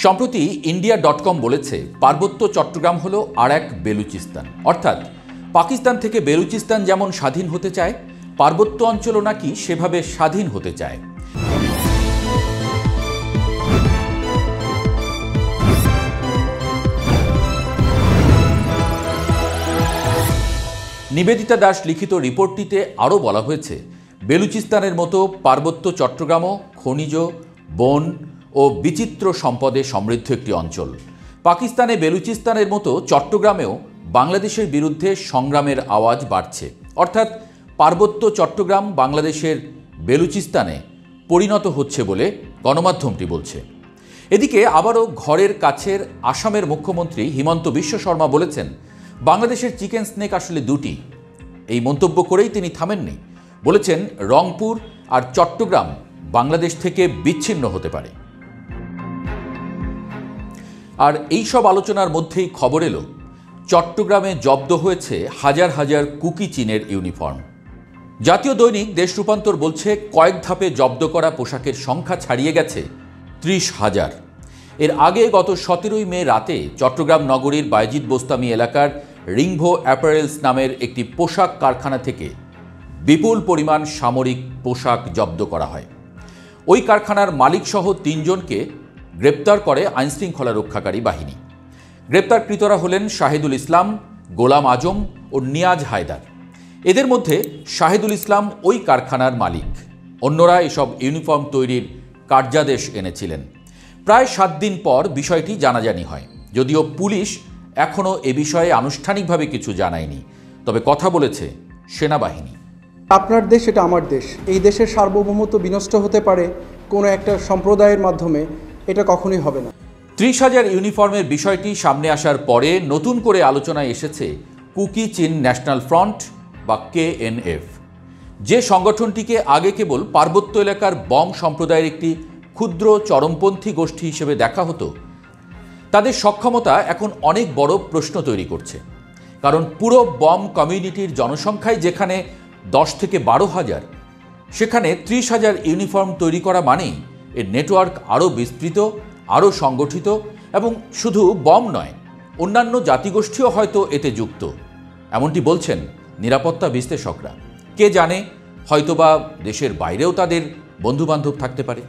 সম্প্রতি ইন্ডিয়া.com বলেছে পার্বত্য চট্টগ্রাম হলো আর এক বেলুচিস্তান। অর্থাৎ পাকিস্তান থেকে বেলুচিস্তান যেমন স্বাধীন হতে চায়, পার্বত্য অঞ্চলও নাকি সেভাবে স্বাধীন হতে চায়। নিবেদিতা দাস লিখিত রিপোর্টটিতে আরও বলা হয়েছে, বেলুচিস্তানের মতো পার্বত্য চট্টগ্রামও খনিজ, বন ও বিচিত্র সম্পদে সমৃদ্ধ একটি অঞ্চল। পাকিস্তানে বেলুচিস্তানের মতো চট্টগ্রামেও বাংলাদেশের বিরুদ্ধে সংগ্রামের আওয়াজ বাড়ছে। অর্থাৎ পার্বত্য চট্টগ্রাম বাংলাদেশের বেলুচিস্তানে পরিণত হচ্ছে বলে গণমাধ্যমটি বলছে। এদিকে আবারও ঘরের কাছের আসামের মুখ্যমন্ত্রী হিমন্ত বিশ্ব শর্মা বলেছেন, বাংলাদেশের চিকেন স্নেক আসলে দুটি। এই মন্তব্য করেই তিনি থামেননি, বলেছেন রংপুর আর চট্টগ্রাম বাংলাদেশ থেকে বিচ্ছিন্ন হতে পারে। আর এই সব আলোচনার মধ্যেই খবর এলো, চট্টগ্রামে জব্দ হয়েছে হাজার হাজার কুকি চীনের ইউনিফর্ম। জাতীয় দৈনিক দেশ রূপান্তর বলছে, কয়েক ধাপে জব্দ করা পোশাকের সংখ্যা ছাড়িয়ে গেছে ৩০,০০০। এর আগে গত ১৭ই মে রাতে চট্টগ্রাম নগরীর বায়েজিদ বোস্তামি এলাকার রিংভো অ্যাপারেলস নামের একটি পোশাক কারখানা থেকে বিপুল পরিমাণ সামরিক পোশাক জব্দ করা হয়। ওই কারখানার মালিকসহ ৩ জনকে গ্রেপ্তার করে আইনশৃঙ্খলা রক্ষাকারী বাহিনী। গ্রেপ্তারকৃতরা হলেন শাহিদুল ইসলাম, গোলাম আজম ও নিয়াজ হায়দার। এদের মধ্যে শাহিদুল ইসলাম ওই কারখানার মালিক, অন্যরা এসব ইউনিফর্ম তৈরির কার্যাদেশ এনেছিলেন। প্রায় ৭ দিন পর বিষয়টি জানাজানি হয়, যদিও পুলিশ এখনও এ বিষয়ে আনুষ্ঠানিকভাবে কিছু জানায়নি, তবে কথা বলেছে সেনাবাহিনী। আপনার দেশ, এটা আমার দেশ। এই দেশের সার্বভৌমত্ব বিনষ্ট হতে পারে কোনো একটা সম্প্রদায়ের মাধ্যমে, এটা কখনোই হবে না। ৩০,০০০ ইউনিফর্মের বিষয়টি সামনে আসার পরে নতুন করে আলোচনায় এসেছে কুকি চীন ন্যাশনাল ফ্রন্ট বা KNF, যে সংগঠনটিকে আগে কেবল পার্বত্য এলাকার বম সম্প্রদায়ের একটি ক্ষুদ্র চরমপন্থী গোষ্ঠী হিসেবে দেখা হতো। তাদের সক্ষমতা এখন অনেক বড় প্রশ্ন তৈরি করছে, কারণ পুরো বম কমিউনিটির জনসংখ্যায় যেখানে ১০ থেকে ১২,০০০, সেখানে ৩০,০০০ ইউনিফর্ম তৈরি করা মানেই এর নেটওয়ার্ক আরও বিস্তৃত, আরও সংগঠিত, এবং শুধু বম নয়, অন্যান্য জাতিগোষ্ঠীও হয়তো এতে যুক্ত, এমনটি বলছেন নিরাপত্তা বিশ্লেষকরা। কে জানে, হয়তোবা দেশের বাইরেও তাদের বন্ধুবান্ধব থাকতে পারে।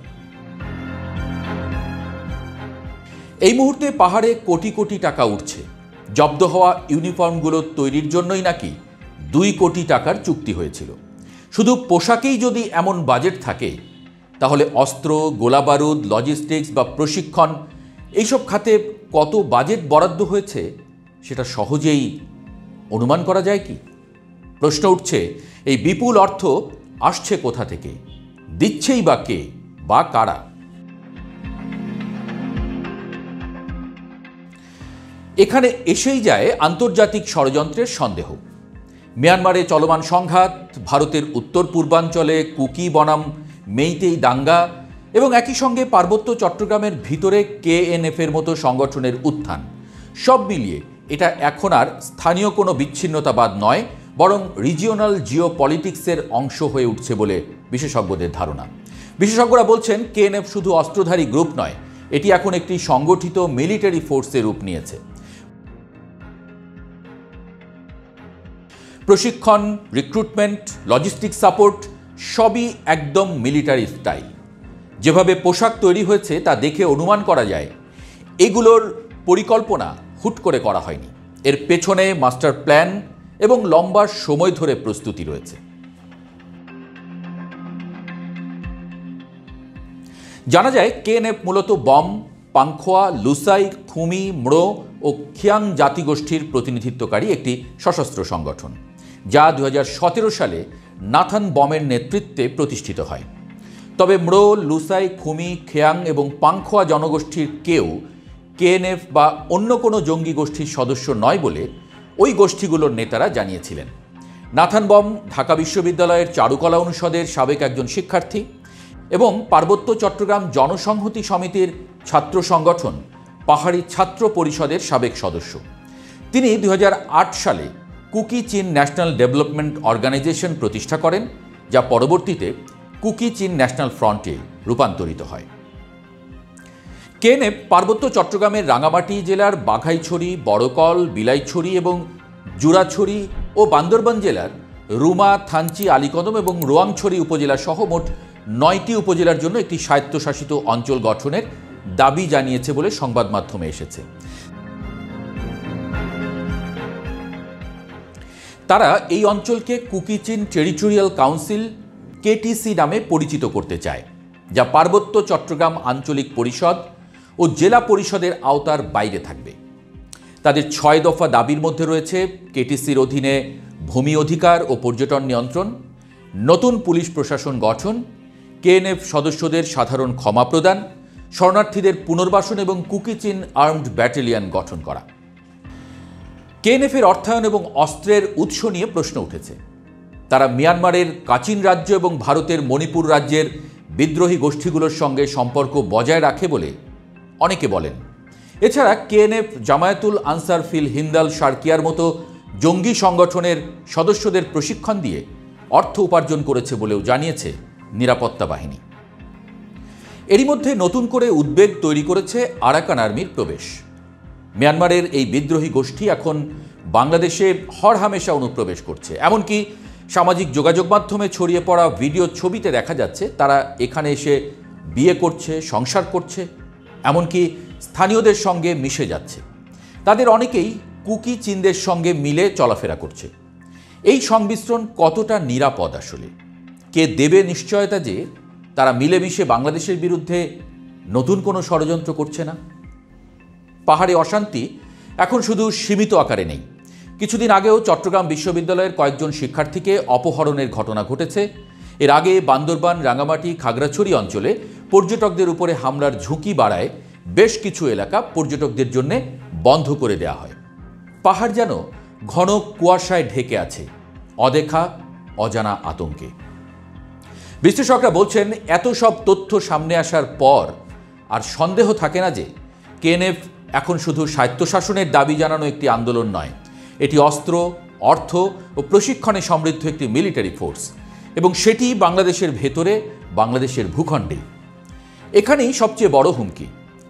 এই মুহূর্তে পাহাড়ে কোটি কোটি টাকা উঠছে। জব্দ হওয়া ইউনিফর্মগুলো তৈরির জন্যই নাকি ২ কোটি টাকার চুক্তি হয়েছিল। শুধু পোশাকেই যদি এমন বাজেট থাকে, তাহলে অস্ত্র, গোলাবারুদ, লজিস্টিক্স বা প্রশিক্ষণ, এইসব খাতে কত বাজেট বরাদ্দ হয়েছে সেটা সহজেই অনুমান করা যায় কি? প্রশ্ন উঠছে, এই বিপুল অর্থ আসছে কোথা থেকে, দিচ্ছেই বা কে বা কারা? এখানে এসেই যায় আন্তর্জাতিক ষড়যন্ত্রের সন্দেহ। মিয়ানমারে চলমান সংঘাত, ভারতের উত্তর পূর্বাঞ্চলে কুকি বনাম মেইতেই দাঙ্গা এবং একই সঙ্গে পার্বত্য চট্টগ্রামের ভিতরে KNF-এর মতো সংগঠনের উত্থান, সব মিলিয়ে এটা এখন আর স্থানীয় কোনো বিচ্ছিন্নতাবাদ নয়, বরং রিজিওনাল জিও পলিটিক্সের অংশ হয়ে উঠছে বলে বিশেষজ্ঞদের ধারণা। বিশেষজ্ঞরা বলছেন, KNF শুধু অস্ত্রধারী গ্রুপ নয়, এটি এখন একটি সংগঠিত মিলিটারি ফোর্সের রূপ নিয়েছে। প্রশিক্ষণ, রিক্রুটমেন্ট, লজিস্টিক সাপোর্ট সবই একদম মিলিটারি স্টাইল। যেভাবে পোশাক তৈরি হয়েছে তা দেখে অনুমান করা যায় এগুলোর পরিকল্পনা হুট করে করা হয়নি। এর পেছনে মাস্টার প্ল্যান এবং লম্বা সময় ধরে প্রস্তুতি রয়েছে। জানা যায় KNF মূলত বম, পাংখোয়া, লুসাই, খুমি, ম্রো ও খিয়াং জাতিগোষ্ঠীর প্রতিনিধিত্বকারী একটি সশস্ত্র সংগঠন, যা ২০১৭ সালে নাথান বমের নেতৃত্বে প্রতিষ্ঠিত হয়। তবে ম্রো, লুসাই, খুমি, খিয়াং এবং পাংখোয়া জনগোষ্ঠীর কেউ KNF বা অন্য কোনো জঙ্গি গোষ্ঠীর সদস্য নয় বলে ওই গোষ্ঠীগুলোর নেতারা জানিয়েছিলেন। নাথান বম ঢাকা বিশ্ববিদ্যালয়ের চারুকলা অনুষদের সাবেক একজন শিক্ষার্থী এবং পার্বত্য চট্টগ্রাম জনসংহতি সমিতির ছাত্র সংগঠন পাহাড়ি ছাত্র পরিষদের সাবেক সদস্য। তিনি ২০০৮ সালে কুকি চীন ন্যাশনাল ডেভেলপমেন্ট অর্গানাইজেশন প্রতিষ্ঠা করেন, যা পরবর্তীতে কুকি চীন ন্যাশনাল ফ্রন্টে রূপান্তরিত হয়। কেএনএফ পার্বত্য চট্টগ্রামের রাঙামাটি জেলার বাঘাইছড়ি, বড়কল, বিলাইছড়ি এবং জুরাছড়ি ও বান্দরবান জেলার রুমা, থানচি, আলীকদম এবং রোয়াংছড়ি উপজেলা সহ মোট 9টি উপজেলার জন্য একটি স্বায়ত্তশাসিত অঞ্চল গঠনের দাবি জানিয়েছে বলে সংবাদ মাধ্যমে এসেছে। তারা এই অঞ্চলকে কুকি চিন টেরিটোরিয়াল কাউন্সিল কেটিসি নামে পরিচিত করতে চায়, যা পার্বত্য চট্টগ্রাম আঞ্চলিক পরিষদ ও জেলা পরিষদের আওতার বাইরে থাকবে। তাদের 6 দফা দাবির মধ্যে রয়েছে কেটিসির অধীনে ভূমি অধিকার ও পর্যটন নিয়ন্ত্রণ, নতুন পুলিশ প্রশাসন গঠন, কেএনএফ সদস্যদের সাধারণ ক্ষমা প্রদান, শরণার্থীদের পুনর্বাসন এবং কুকি চিন আর্মড ব্যাটালিয়ন গঠন করা। কেএনএফের অর্থায়ন এবং অস্ত্রের উৎস নিয়ে প্রশ্ন উঠেছে। তারা মিয়ানমারের কাচিন রাজ্য এবং ভারতের মণিপুর রাজ্যের বিদ্রোহী গোষ্ঠীগুলোর সঙ্গে সম্পর্ক বজায় রাখে বলে অনেকে বলেন। এছাড়া KNF Jamaatul answer feel Hindal সার্কিয়ার মতো জঙ্গি সংগঠনের সদস্যদের প্রশিক্ষণ দিয়ে অর্থ উপার্জন করেছে বলেও জানিয়েছে নিরাপত্তা বাহিনী। এরই মধ্যে নতুন করে উদ্বেগ তৈরি করেছে আরাকান আর্মির প্রবেশ। মিয়ানমারের এই বিদ্রোহী গোষ্ঠী এখন বাংলাদেশে হরহামেশা অনুপ্রবেশ করছে। এমনকি সামাজিক যোগাযোগ মাধ্যমে ছড়িয়ে পড়া ভিডিও ছবিতে দেখা যাচ্ছে তারা এখানে এসে বিয়ে করছে, সংসার করছে, এমনকি স্থানীয়দের সঙ্গে মিশে যাচ্ছে। তাদের অনেকেই কুকি চিনদের সঙ্গে মিলে চলাফেরা করছে। এই সংমিশ্রণ কতটা নিরাপদ আসলে? কে দেবে নিশ্চয়তা যে তারা মিলেমিশে বাংলাদেশের বিরুদ্ধে নতুন কোনো ষড়যন্ত্র করছে না? পাহাড়ে অশান্তি এখন শুধু সীমিত আকারে নেই। কিছুদিন আগেও চট্টগ্রাম বিশ্ববিদ্যালয়ের কয়েকজন শিক্ষার্থীকে অপহরণের ঘটনা ঘটেছে। এর আগে বান্দরবান, রাঙামাটি, খাগড়াছড়ি অঞ্চলে পর্যটকদের উপরে হামলার ঝুঁকি বাড়ায় বেশ কিছু এলাকা পর্যটকদের জন্য বন্ধ করে দেওয়া হয়। পাহাড় যেন ঘন কুয়াশায় ঢেকে আছে, অদেখা অজানা আতঙ্কে। বিশ্লেষকরা বলছেন, এত সব তথ্য সামনে আসার পর আর সন্দেহ থাকে না যে কেএনএফ এখন শুধু স্বায়ত্তশাসনের দাবি জানানো একটি আন্দোলন নয়, এটি অস্ত্র, অর্থ ও প্রশিক্ষণে সমৃদ্ধ একটি মিলিটারি ফোর্স, এবং সেটি বাংলাদেশের ভেতরে, বাংলাদেশের ভূখণ্ডে। এখানেই সবচেয়ে বড় হুমকি।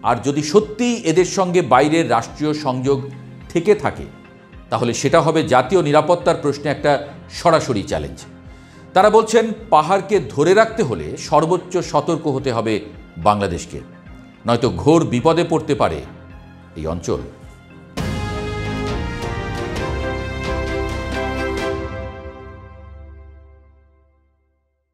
আর যদি সত্যিই এদের সঙ্গে বাইরের রাষ্ট্রীয় সংযোগ থেকে থাকে, তাহলে সেটা হবে জাতীয় নিরাপত্তার প্রশ্নে একটা সরাসরি চ্যালেঞ্জ। তারা বলছেন, পাহাড়কে ধরে রাখতে হলে সর্বোচ্চ সতর্ক হতে হবে বাংলাদেশকে, নয়তো ঘোর বিপদে পড়তে পারে এই অঞ্চল।